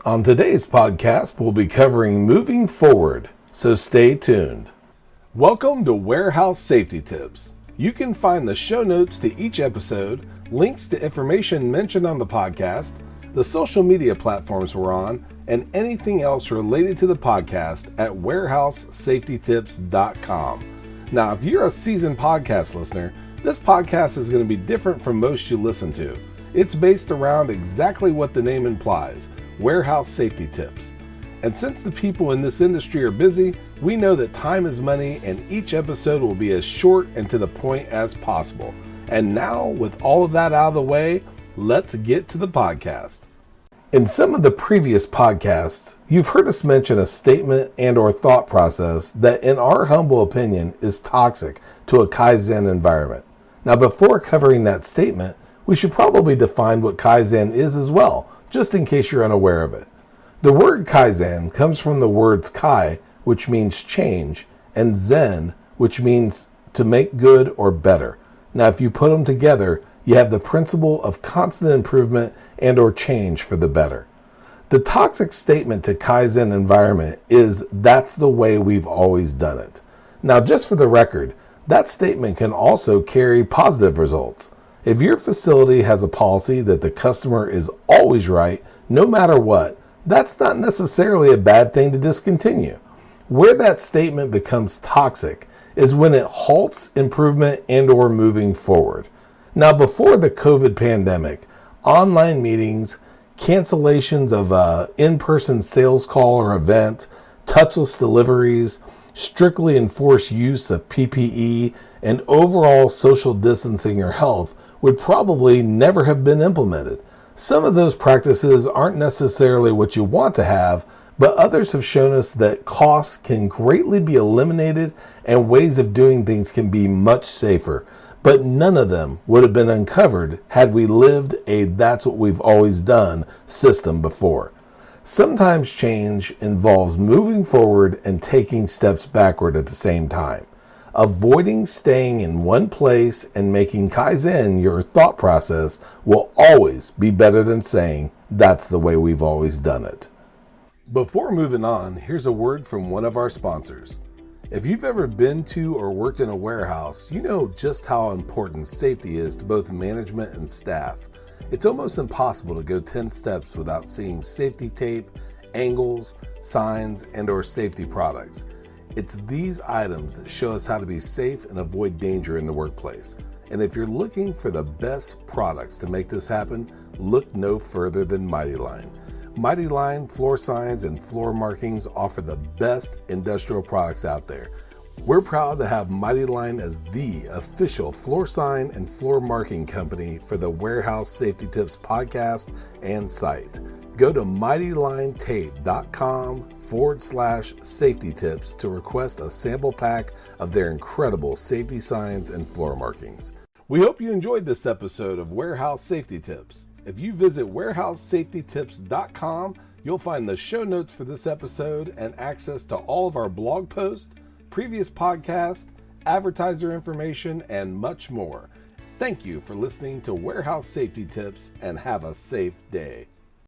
On today's podcast, we'll be covering moving forward, so stay tuned. Welcome to Warehouse Safety Tips. You can find the show notes to each episode, links to information mentioned on the podcast, the social media platforms we're on, and anything else related to the podcast at warehousesafetytips.com. Now, if you're a seasoned podcast listener, this podcast is going to be different from most you listen to. It's based around exactly what the name implies, warehouse safety tips. And since the people in this industry are busy, we know that time is money and each episode will be as short and to the point as possible. And now, with all of that out of the way, let's get to the podcast. In some of the previous podcasts, you've heard us mention a statement and or thought process that, in our humble opinion, is toxic to a Kaizen environment. Now, before covering that statement, we should probably define what Kaizen is as well, just in case you're unaware of it. The word Kaizen comes from the words Kai, which means change, and Zen, which means to make good or better. Now, if you put them together, you have the principle of constant improvement and or change for the better. The toxic statement to Kaizen environment is, that's the way we've always done it. Now, just for the record, that statement can also carry positive results. If your facility has a policy that the customer is always right, no matter what, that's not necessarily a bad thing to discontinue. Where that statement becomes toxic is when it halts improvement and or moving forward. Now, before the COVID pandemic, online meetings, cancellations of in-person sales call or event, touchless deliveries, strictly enforced use of PPE, and overall social distancing or health would probably never have been implemented. Some of those practices aren't necessarily what you want to have, but others have shown us that costs can greatly be eliminated and ways of doing things can be much safer. But none of them would have been uncovered had we lived a "that's what we've always done" system before. Sometimes change involves moving forward and taking steps backward at the same time. Avoiding staying in one place and making Kaizen your thought process will always be better than saying, "that's the way we've always done it." Before moving on, here's a word from one of our sponsors. If you've ever been to or worked in a warehouse, you know just how important safety is to both management and staff. It's almost impossible to go 10 steps without seeing safety tape, angles, signs, and or safety products. It's these items that show us how to be safe and avoid danger in the workplace. And if you're looking for the best products to make this happen, look no further than Mighty Line. Mighty Line floor signs and floor markings offer the best industrial products out there. We're proud to have Mighty Line as the official floor sign and floor marking company for the Warehouse Safety Tips podcast and site. Go to mightylinetape.com/safety tips to request a sample pack of their incredible safety signs and floor markings. We hope you enjoyed this episode of Warehouse Safety Tips. If you visit warehousesafetytips.com, you'll find the show notes for this episode and access to all of our blog posts, previous podcasts, advertiser information, and much more. Thank you for listening to Warehouse Safety Tips and have a safe day.